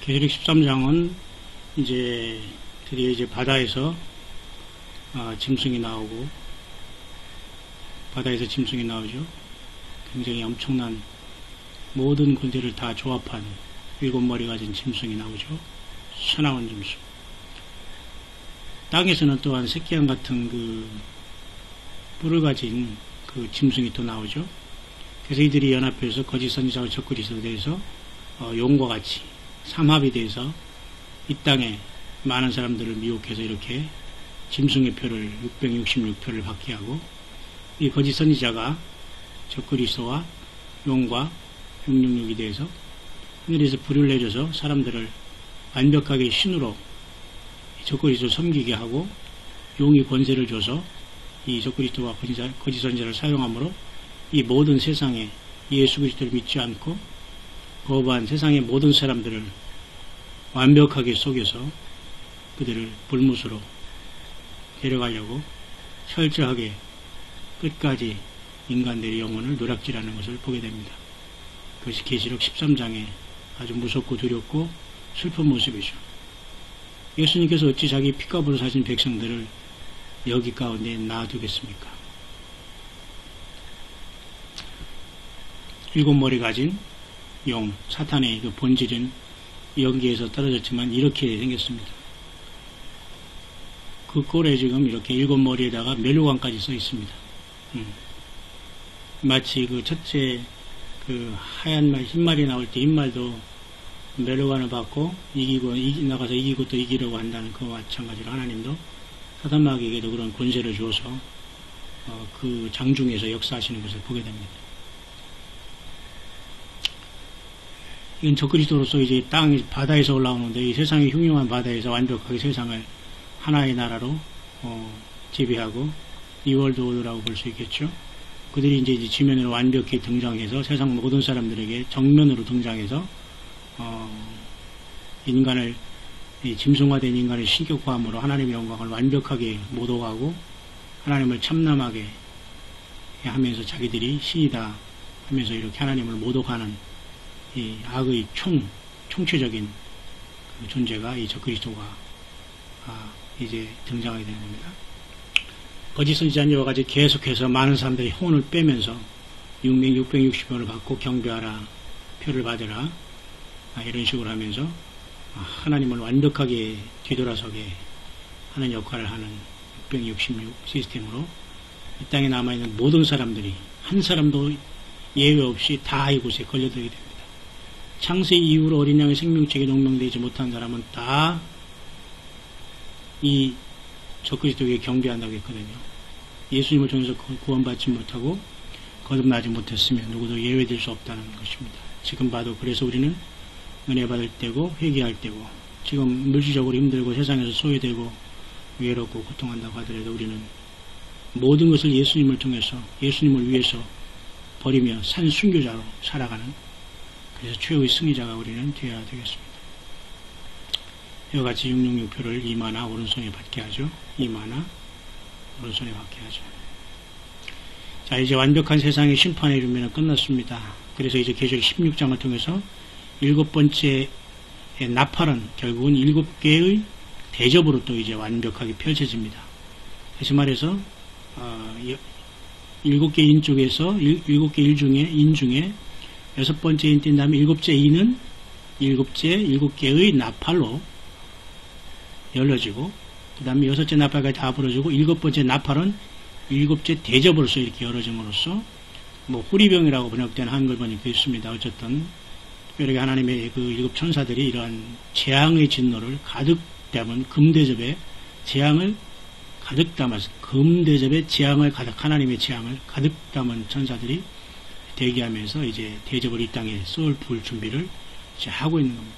계시록 13장은 이제 드디어 이제 바다에서 짐승이 나오고, 바다에서 짐승이 나오죠. 굉장히 엄청난 모든 군대를 다 조합한 7머리 가진 짐승이 나오죠. 사나운 짐승. 땅에서는 또한 새끼양 같은 그 뿔을 가진 그 짐승이 또 나오죠. 그래서 이들이 연합해서 거짓 선지자와 적그리스도에 대해서 용과 같이 삼합이 돼서 이 땅에 많은 사람들을 미혹해서 이렇게 짐승의 표를 666표를 받게 하고, 이 거짓 선지자가 적그리스도와 용과 666에 대해서 하늘에서 불을 내려서 사람들을 완벽하게 신으로 적그리스도를 섬기게 하고, 용이 권세를 줘서 이 적그리스도와 거짓 선지자를 사용함으로 이 모든 세상에 예수 그리스도를 믿지 않고 거부한 세상의 모든 사람들을 완벽하게 속여서 그들을 불못으로 데려가려고 철저하게 끝까지 인간들의 영혼을 누락질하는 것을 보게 됩니다. 그것이 계시록 13장의 아주 무섭고 두렵고 슬픈 모습이죠. 예수님께서 어찌 자기 피값으로 사신 백성들을 여기 가운데 놔두겠습니까? 7머리 가진 용, 사탄의 그 본질은 연기에서 떨어졌지만 이렇게 생겼습니다. 그 꼴에 지금 이렇게 7머리에다가 멸류관까지 써 있습니다. 마치 그 첫째 그 하얀 말, 흰말이 나올 때 흰말도 멸류관을 받고 이기고 나가서 이기고 또 이기려고 한다는 그와 마찬가지로 하나님도 사단 마귀에게도 그런 권세를 주어서 그 장중에서 역사하시는 것을 보게 됩니다. 이건 적그리스도로서 이제 땅 바다에서 올라오는데 이 세상의 흉흉한 바다에서 완벽하게 세상을 하나의 나라로 지배하고 이월드 오더라고 볼 수 있겠죠. 그들이 이제 지면으로 완벽히 등장해서 세상 모든 사람들에게 정면으로 등장해서 인간을 짐승화된 인간을 신격화함으로 하나님의 영광을 완벽하게 모독하고 하나님을 참남하게 하면서 자기들이 신이다 하면서 이렇게 하나님을 모독하는 이 악의 총체적인 그 존재가 이 적그리스도가 이제 등장하게 되는 겁니다. 거짓 선지자와 같이 계속해서 많은 사람들이 혼을 빼면서 660원을 받고 경배하라, 표를 받으라, 이런 식으로 하면서 하나님을 완벽하게 뒤돌아서게 하는 역할을 하는 666 시스템으로 이 땅에 남아있는 모든 사람들이 한 사람도 예외 없이 다 이곳에 걸려들게 됩니다. 창세 이후로 어린 양의 생명책에 농명되지 못한 사람은 다 이 적그리스도에게 경배한다고 했거든요. 예수님을 통해서 구원받지 못하고 거듭나지 못했으면 누구도 예외될 수 없다는 것입니다. 지금 봐도 그래서 우리는 은혜 받을 때고 회개할 때고 지금 물질적으로 힘들고 세상에서 소외되고 외롭고 고통한다고 하더라도 우리는 모든 것을 예수님을 통해서 예수님을 위해서 버리며 산 순교자로 살아가는, 그래서 최후의 승리자가 우리는 되어야 되겠습니다. 이와 같이 666표를 이마나 오른손에 받게 하죠. 이마나 오른손에 받게 하죠. 자, 이제 완벽한 세상의 심판에 이르면 끝났습니다. 그래서 이제 계시록 16장을 통해서 7번째 나팔은 결국은 7개의 대접으로 또 이제 완벽하게 펼쳐집니다. 다시 말해서 7개 인 쪽에서 7개 인 중에 6번째 인 뛴 다음에 7째 인은 7개의 나팔로 열려지고, 그 다음에 6째 나팔까지 다 불어지고 7번째 나팔은 7째 대접으로서 이렇게 열어짐으로써 후리병이라고 번역된 한글 번역도 있습니다. 어쨌든 특별하게 하나님의 그 7천사들이 이러한 재앙의 진노를 가득 담은 금대접에 재앙을 가득 담아서 금대접에 재앙을 가득, 하나님의 재앙을 가득 담은 천사들이 대기하면서 이제 대접을 이 땅에 쏠 불 준비를 이제 하고 있는 겁니다.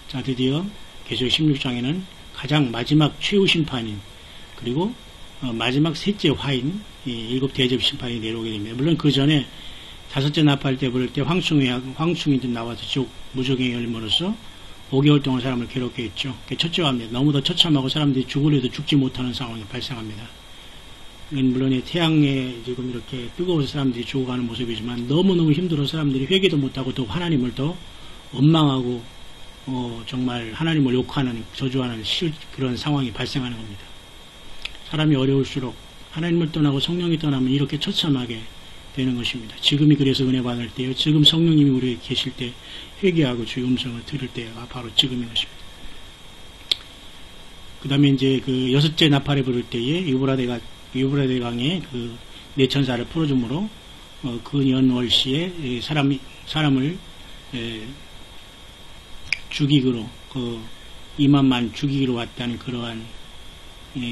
자, 드디어 계시록 16장에는 가장 마지막 최후 심판인, 그리고 마지막 셋째 화인 7대접 심판이 내려오게 됩니다. 물론 그 전에 5째 나팔 때 부를 때 황충이들 나와서 지옥 무적에 열림으로써 5개월 동안 사람을 괴롭게 했죠. 첫째 화입니다. 너무도 처참하고 사람들이 죽으려도 죽지 못하는 상황이 발생합니다. 물론 태양에 지금 이렇게 뜨거워서 사람들이 죽어가는 모습이지만 너무너무 힘들어 사람들이 회개도 못하고 또 하나님을 더 원망하고 정말 하나님을 욕하는, 저주하는 그런 상황이 발생하는 겁니다. 사람이 어려울수록 하나님을 떠나고 성령이 떠나면 이렇게 처참하게 되는 것입니다. 지금이 그래서 은혜 받을 때요. 지금 성령님이 우리에게 계실 때 회개하고 주의 음성을 들을 때가 바로 지금인 것입니다. 그 다음에 이제 그 여섯째 나팔을 부를 때에 유브라데 강에 그 내천사를 풀어주므로 그 연월시에 사람을 죽이기로 2만만 죽이기로 왔다는 그러한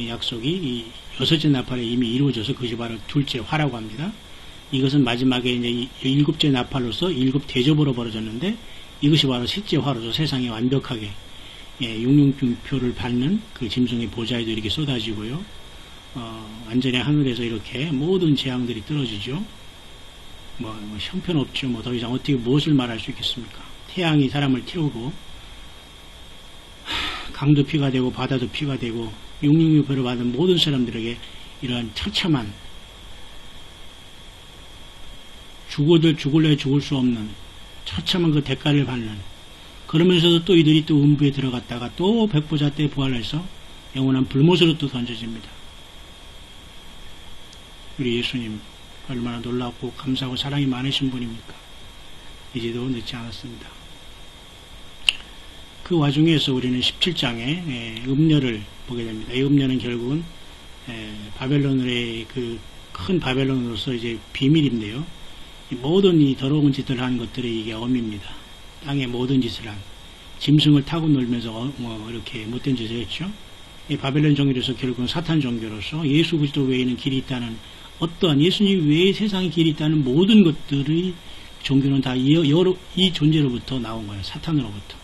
약속이 이 여섯째 나팔에 이미 이루어져서 그것이 바로 둘째 화라고 합니다. 이것은 마지막에 이제 일곱째 나팔로서 일곱 대접으로 벌어졌는데 이것이 바로 셋째 화로서 세상에 완벽하게 육륜표를 받는 그 짐승의 보좌에도 이렇게 쏟아지고요. 완전히 하늘에서 이렇게 모든 재앙들이 떨어지죠. 형편없죠. 더 이상 어떻게 무엇을 말할 수 있겠습니까? 태양이 사람을 태우고 강도 피가 되고 바다도 피가 되고 육륜표를 받은 모든 사람들에게 이러한 처참한 죽을래 죽을 수 없는 처참한 그 대가를 받는, 그러면서도 또 이들이 또 음부에 들어갔다가 또 백보자 때 부활해서 영원한 불못으로 또 던져집니다. 우리 예수님 얼마나 놀랍고 감사하고 사랑이 많으신 분입니까? 이제도 늦지 않았습니다. 그 와중에서 우리는 17장에 음녀를 보게 됩니다. 이 음녀는 결국은 바벨론의 그 큰 바벨론으로서 이제 비밀인데요. 모든 이 더러운 짓을 한 것들이 이게 엄입니다. 땅에 모든 짓을 한, 짐승을 타고 놀면서 이렇게 못된 짓을 했죠. 이 바벨론 종교로서 결국은 사탄 종교로서 예수 그리스도 외에는 길이 있다는, 어떠한 예수님 외에 세상에 길이 있다는 모든 것들의 종교는 다 이 존재로부터 나온 거예요. 사탄으로부터.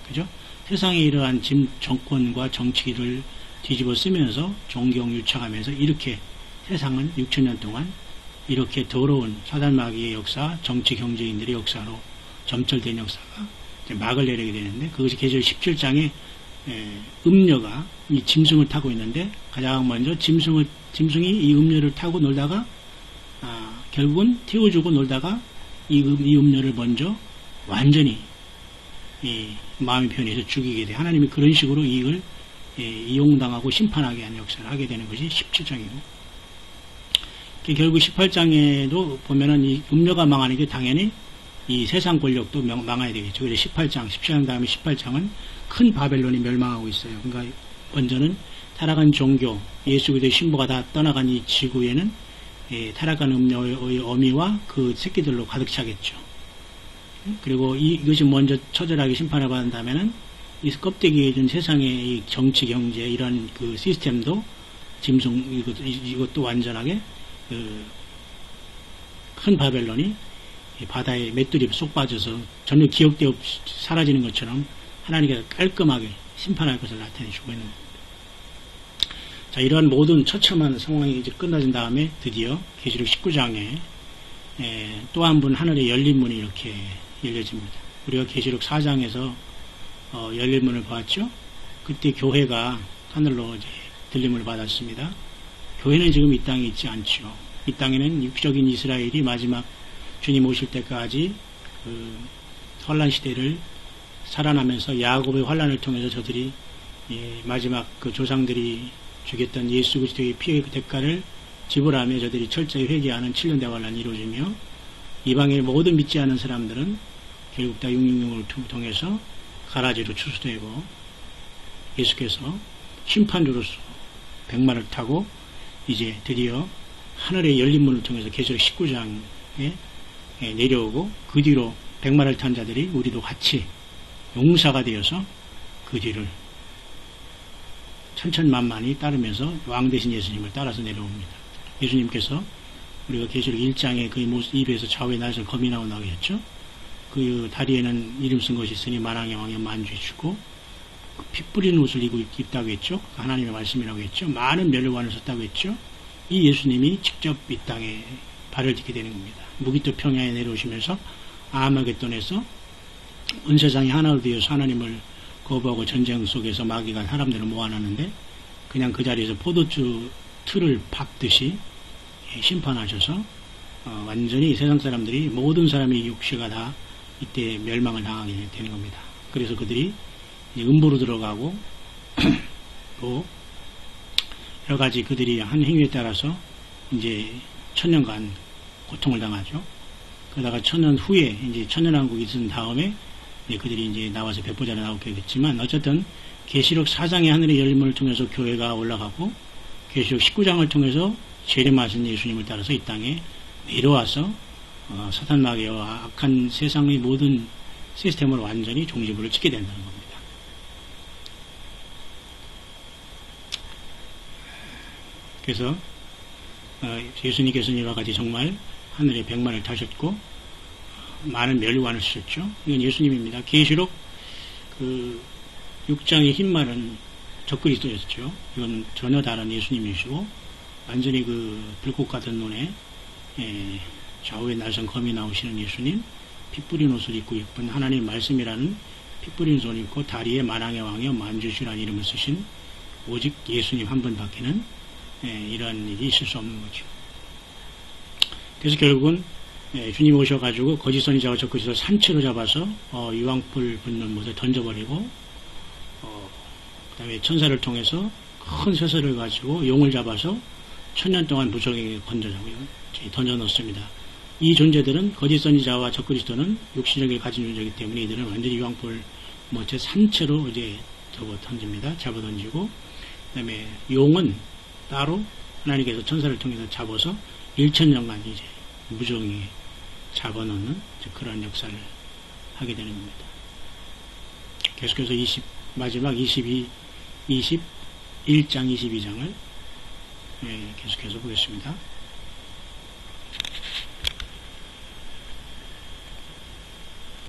그죠? 세상에 이러한 정권과 정치를 뒤집어 쓰면서 존경 유착하면서 이렇게 세상은 6천년 동안 이렇게 더러운 사단 마귀의 역사, 정치 경제인들의 역사로 점철된 역사가 이제 막을 내리게 되는데, 그것이 계시록 17장에 음녀가 이 짐승을 타고 있는데, 가장 먼저 짐승이 이 음녀를 타고 놀다가 결국은 태워주고 놀다가 이 음녀를 먼저 완전히 마음이 변해서 죽이게 돼. 하나님이 그런 식으로 이익을 이용당하고 심판하게 하는 역사를 하게 되는 것이 17장이고, 결국 18장에도 보면은 이 음녀가 망하는 게 당연히 이 세상 권력도 망해야 되겠죠. 그래서 17장 다음에 18장은 큰 바벨론이 멸망하고 있어요. 그러니까 먼저는 타락한 종교, 예수 그리스도의 신부가 다 떠나간 이 지구에는 타락한 음녀의 어미와 그 새끼들로 가득 차겠죠. 그리고 이것이 먼저 처절하게 심판을 받은 다음에는 이 껍데기에 준 세상의 이 정치, 경제 이런 그 시스템도 짐승 이것도 완전하게 큰 바벨론이 바다에 맷돌이 쏙 빠져서 전혀 기억대 없이 사라지는 것처럼 하나님께서 깔끔하게 심판할 것을 나타내주고 있는 겁니다. 자, 이러한 모든 처참한 상황이 이제 끝나진 다음에 드디어 계시록 19장에 또 한 번 하늘의 열린 문이 이렇게 열려집니다. 우리가 계시록 4장에서 열린 문을 봤죠. 그때 교회가 하늘로 이제 들림을 받았습니다. 교회는 지금 이 땅에 있지 않죠. 이 땅에는 육적인 이스라엘이 마지막 주님 오실 때까지 그 환란 시대를 살아나면서 야곱의 환란을 통해서 저들이 마지막 그 조상들이 죽였던 예수 그리스도의 피의 그 대가를 지불하며 저들이 철저히 회개하는 7년 대환란이 이루어지며 이방의 모든 믿지 않은 사람들은 결국 다 666을 통해서 가라지로 추수되고 예수께서 심판주로서 백마를 타고 이제 드디어 하늘의 열린 문을 통해서 계시록 19장에 내려오고, 그 뒤로 백마를 탄 자들이 우리도 같이 용사가 되어서 그 뒤를 천천만만히 따르면서 왕 대신 예수님을 따라서 내려옵니다. 예수님께서 우리가 계시록 1장에 그의 입에서 좌우에 날서 검이 나온다고 했죠. 그 다리에는 이름 쓴 것이 있으니 만왕의 왕의 만주이시고 피 뿌리는 옷을 입다고 했죠. 하나님의 말씀이라고 했죠. 많은 멸류관을 썼다고 했죠. 이 예수님이 직접 이 땅에 발을 딛게 되는 겁니다. 무기토 평야에 내려오시면서 아마겟돈에서 온 세상이 하나로 되어서 하나님을 거부하고 전쟁 속에서 마귀가 사람들을 모아놨는데 그냥 그 자리에서 포도주 틀을 밟듯이 심판하셔서 완전히 세상 사람들이 모든 사람의 육체가 다 이때 멸망을 당하게 되는 겁니다. 그래서 그들이 이제 음부로 들어가고 또 여러 가지 그들이 한 행위에 따라서 이제 천년간 고통을 당하죠. 그러다가 천년 후에 이제 천년왕국이 있은 다음에 이제 그들이 이제 나와서 백보자로 나오게 됐지만 어쨌든 계시록 4장의 하늘의 열림을 통해서 교회가 올라가고 계시록 19장을 통해서 재림하신 예수님을 따라서 이 땅에 내려와서 사탄 마귀와 악한 세상의 모든 시스템을 완전히 종지부를 찍게 된다는 겁니다. 그래서 예수님께서는 이와 같이 정말 하늘의 백만을 타셨고 많은 멸류관을 쓰셨죠. 이건 예수님입니다. 계시록 그 6장의 흰 말은 적그리스도였죠. 이건 전혀 다른 예수님이시고 완전히 그 불꽃 같은 눈에 좌우에 날선 검이 나오시는 예수님, 피 뿌린 옷을 입고 예쁜 하나님의 말씀이라는 피 뿌린 옷을 입고 다리에 만왕의 왕이여 만주시라는 이름을 쓰신 오직 예수님 한 분밖에는 이러한 일이 있을 수 없는 거죠. 그래서 결국은 주님이 오셔가지고 거짓 선지자와 적그리스도를 산채로 잡아서 유황불 붙는 못에 던져버리고 그 다음에 천사를 통해서 큰 쇠설을 가지고 용을 잡아서 천년 동안 무적에게 던져 넣습니다. 이 존재들은 거짓 선지자와 적그리스도는 육신력을 가진 존재이기 때문에 이들은 완전히 유황불 못에 산채로 이제 던집니다. 잡아 던지고 그 다음에 용은 따로 하나님께서 천사를 통해서 잡아서 1000년간 이제 무정히 잡아놓는 그런 역사를 하게 되는 겁니다. 계속해서 마지막 21장 22장을 계속해서 보겠습니다.